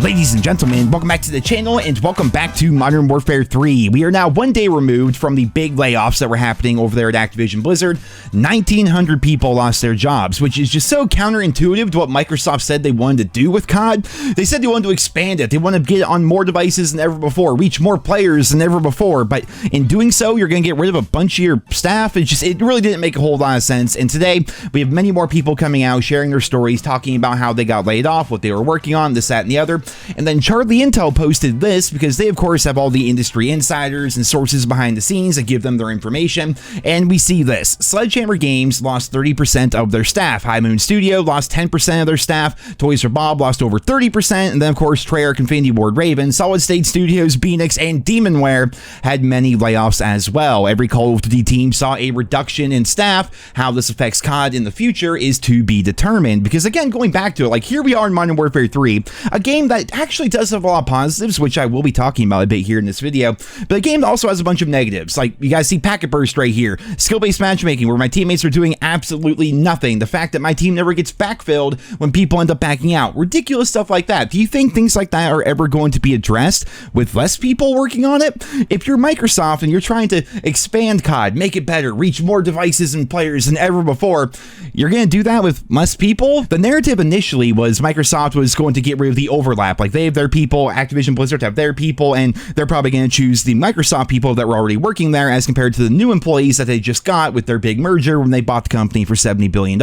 Ladies and gentlemen, welcome back to the channel and welcome back to Modern Warfare 3. We are now one day removed from the big layoffs that were happening over there at Activision Blizzard. 1,900 people lost their jobs, which is just so counterintuitive to what Microsoft said they wanted to do with COD. They said they wanted to expand it. They want to get it on more devices than ever before, reach more players than ever before. But in doing so, you're going to get rid of a bunch of your staff. It really didn't make a whole lot of sense. And today, we have many more people coming out, sharing their stories, talking about how they got laid off, what they were working on, this, that, and the other. And then Charlie Intel posted this because they, of course, have all the industry insiders and sources behind the scenes that give them their information. And we see this. Sledgehammer Games lost 30% of their staff. High Moon Studio lost 10% of their staff. Toys for Bob lost over 30%. And then, of course, Treyarch, Infinity Ward, Raven, Solid State Studios, Phoenix, and Demonware had many layoffs as well. Every Call of Duty team saw a reduction in staff. How this affects COD in the future is to be determined. Because, again, going back to it, like here we are in Modern Warfare 3, a game that actually does have a lot of positives, which I will be talking about a bit here in this video, but the game also has a bunch of negatives. Like, you guys see Packet Burst right here, skill-based matchmaking, where my teammates are doing absolutely nothing. The fact that my team never gets backfilled when people end up backing out. Ridiculous stuff like that. Do you think things like that are ever going to be addressed with less people working on it? If you're Microsoft and you're trying to expand COD, make it better, reach more devices and players than ever before, you're going to do that with less people? The narrative initially was Microsoft was going to get rid of the overlap. Like, they have their people, Activision Blizzard have their people, and they're probably going to choose the Microsoft people that were already working there as compared to the new employees that they just got with their big merger when they bought the company for $70 billion.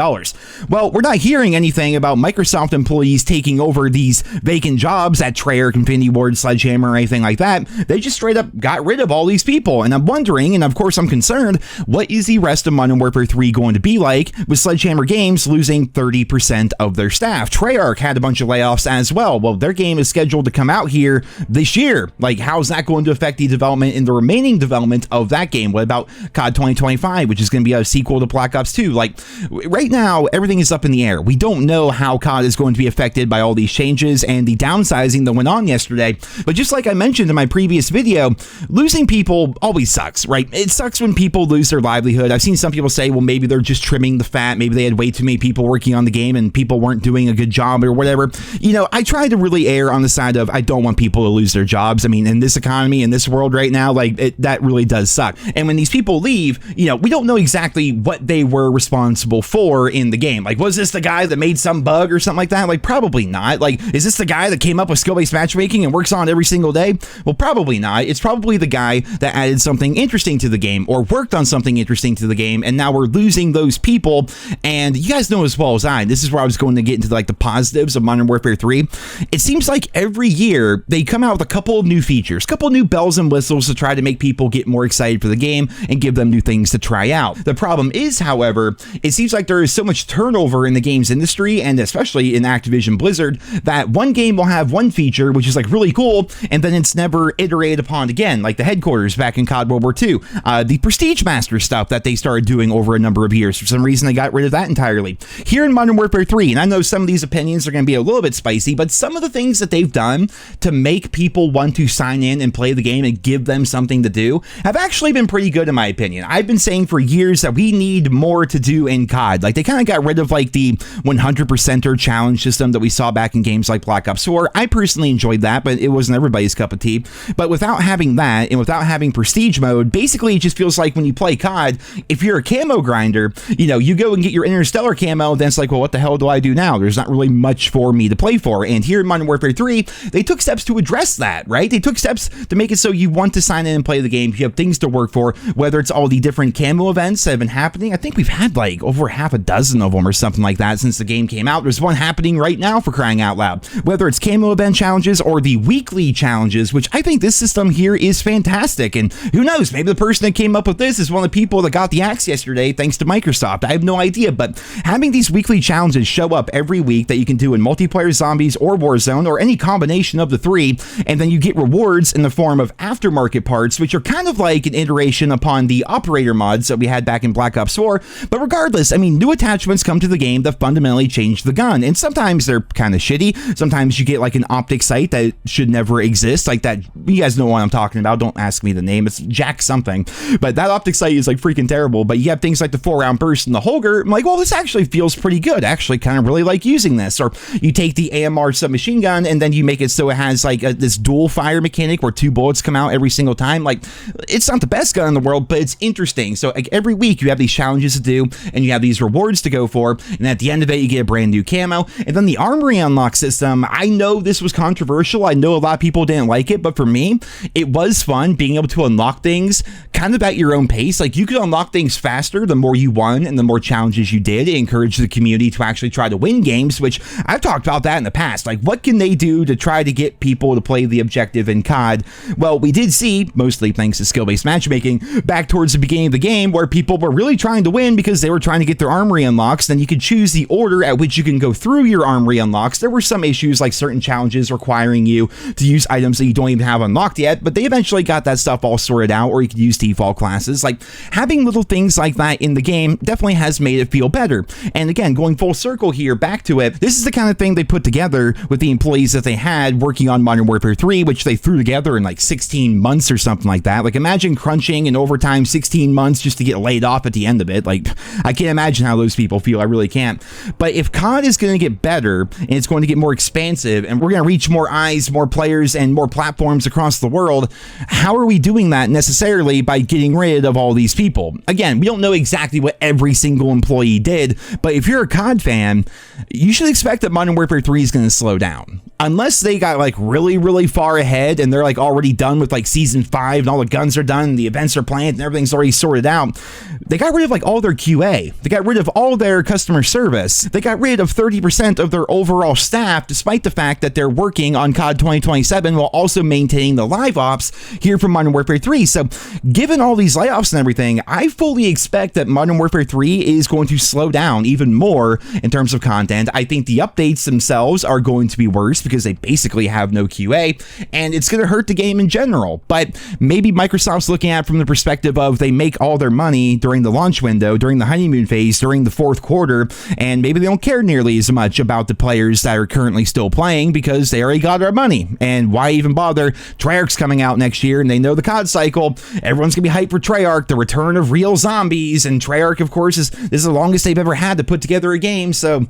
Well, we're not hearing anything about Microsoft employees taking over these vacant jobs at Treyarch, Infinity Ward, Sledgehammer, or anything like that. They just straight up got rid of all these people, and I'm wondering, and of course I'm concerned, what is the rest of Modern Warfare 3 going to be like with Sledgehammer Games losing 30% of their staff? Treyarch had a bunch of layoffs as well. Well, their game is scheduled to come out here this year. Like, how's that going to affect the development in the remaining development of that game? What about COD 2025, which is going to be a sequel to Black Ops 2? Like, right now, everything is up in the air. We don't know how COD is going to be affected by all these changes and the downsizing that went on yesterday. But just like I mentioned in my previous video, losing people always sucks, right? It sucks when people lose their livelihood. I've seen some people say, well, maybe they're just trimming the fat. Maybe they had way too many people working on the game and people weren't doing a good job or whatever. You know, I try to really err on the side of I don't want people to lose their jobs. I mean, in this economy, in this world right now, like, that really does suck. And when these people leave, you know, we don't know exactly what they were responsible for in the game. Like, was this the guy that made some bug or something like that? Like, probably not. Like, is this the guy that came up with skill-based matchmaking and works on it every single day? Well, probably not. It's probably the guy that added something interesting to the game or worked on something interesting to the game, and now we're losing those people. And you guys know as well as I, this is where I was going to get into like the positives of Modern Warfare 3. It seems like every year they come out with a couple of new features, a couple of new bells and whistles to try to make people get more excited for the game and give them new things to try out. The problem is, however, it seems like there is so much turnover in the games industry, and especially in Activision Blizzard, that one game will have one feature which is like really cool, and then it's never iterated upon again, like the headquarters back in COD World War II, the Prestige Master stuff that they started doing over a number of years. For some reason, they got rid of that entirely. Here in Modern Warfare 3, and I know some of these opinions are going to be a little bit spicy, but some of the things that they've done to make people want to sign in and play the game and give them something to do have actually been pretty good in my opinion. I've been saying for years that we need more to do in COD. Like, they kind of got rid of like the 100%er challenge system that we saw back in games like Black Ops 4. I personally enjoyed that, but it wasn't everybody's cup of tea. But without having that and without having prestige mode, basically it just feels like when you play COD, if you're a camo grinder, you know, you go and get your Interstellar camo, then it's like, well, what the hell do I do now? There's not really much for me to play for. And here in Modern Warfare 3, they took steps to address that, right? They took steps to make it so you want to sign in and play the game. You have things to work for, whether it's all the different camo events that have been happening. I think we've had like over half a dozen of them or something like that since the game came out. There's one happening right now, for crying out loud. Whether it's camo event challenges or the weekly challenges, which I think this system here is fantastic. And who knows, maybe the person that came up with this is one of the people that got the axe yesterday thanks to Microsoft. I have no idea, but having these weekly challenges show up every week that you can do in multiplayer, zombies, or Warzone, or any combination of the three, and then you get rewards in the form of aftermarket parts, which are kind of like an iteration upon the operator mods that we had back in Black Ops 4. But regardless, I mean, new attachments come to the game that fundamentally change the gun, and sometimes they're kind of shitty. Sometimes you get like an optic sight that should never exist, like that. You guys know what I'm talking about. Don't ask me the name. It's Jack something, but that optic sight is like freaking terrible. But you have things like the 4-round burst and the Holger. I'm like, well, this actually feels pretty good. I actually kind of really like using this. Or you take the AMR submachine gun gun and then you make it so it has like this dual fire mechanic where 2 bullets come out every single time. Like, it's not the best gun in the world, but it's interesting. So like every week you have these challenges to do and you have these rewards to go for, and at the end of it you get a brand new camo. And then the armory unlock system, I know this was controversial, I know a lot of people didn't like it, but for me it was fun being able to unlock things kind of at your own pace. Like, you could unlock things faster the more you won and the more challenges you did. It encouraged the community to actually try to win games, which I've talked about that in the past. Like, what can they do to try to get people to play the objective in COD? Well, we did see, mostly thanks to skill-based matchmaking, back towards the beginning of the game where people were really trying to win because they were trying to get their armory unlocks. Then you could choose the order at which you can go through your armory unlocks. There were some issues like certain challenges requiring you to use items that you don't even have unlocked yet, but they eventually got that stuff all sorted out, or you could use default classes. Like, having little things like that in the game definitely has made it feel better. And again, going full circle here back to it, this is the kind of thing they put together with the employees that they had working on Modern Warfare 3, which they threw together in like 16 months or something like that. Like, imagine crunching in overtime 16 months just to get laid off at the end of it. Like, I can't imagine how those people feel. I really can't. But if COD is going to get better and it's going to get more expansive and we're going to reach more eyes, more players, and more platforms across the world, how are we doing that necessarily by getting rid of all these people? Again, we don't know exactly what every single employee did, but if you're a COD fan, you should expect that Modern Warfare 3 is going to slow down. Unless they got like really far ahead and they're like already done with like season 5 and all the guns are done and the events are planned and everything's already sorted out. They got rid of like all their QA. They got rid of all their customer service. They got rid of 30% of their overall staff, despite the fact that they're working on COD 2027 while also maintaining the live ops here from Modern Warfare 3. So given all these layoffs and everything, I fully expect that Modern Warfare 3 is going to slow down even more in terms of content. I think the updates themselves are going to be worse because they basically have no QA, and it's going to hurt the game in general. But maybe Microsoft's looking at it from the perspective of they make all their money during the launch window, during the honeymoon phase, during the 4th quarter, and maybe they don't care nearly as much about the players that are currently still playing because they already got our money. And why even bother? Treyarch's coming out next year, and they know the COD cycle. Everyone's going to be hyped for Treyarch, the return of real zombies, and Treyarch, of course, this is the longest they've ever had to put together a game. So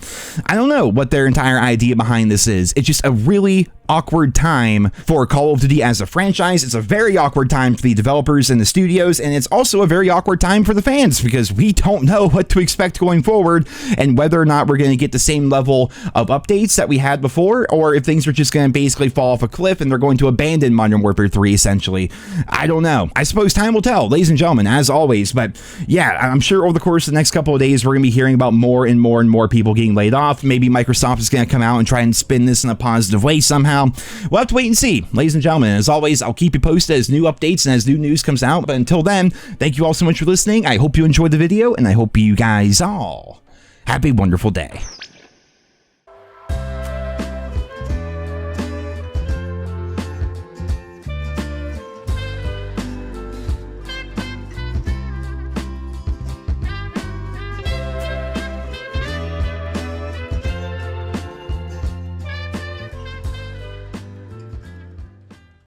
I don't know what their entire idea behind this is. It's just a really awkward time for Call of Duty as a franchise. It's a very awkward time for the developers and the studios, and it's also a very awkward time for the fans because we don't know what to expect going forward and whether or not we're going to get the same level of updates that we had before, or if things are just going to basically fall off a cliff and they're going to abandon Modern Warfare 3 essentially. I don't know. I suppose time will tell, ladies and gentlemen, as always. But yeah, I'm sure over the course of the next couple of days we're going to be hearing about more and more people getting laid off. Maybe Microsoft is going to come out and try and spin this in a positive way somehow. We'll have to wait and see, ladies and gentlemen. As always, I'll keep you posted as new updates and as new news comes out. But until then, thank you all so much for listening. I hope you enjoyed the video, and I hope you guys all have a wonderful day.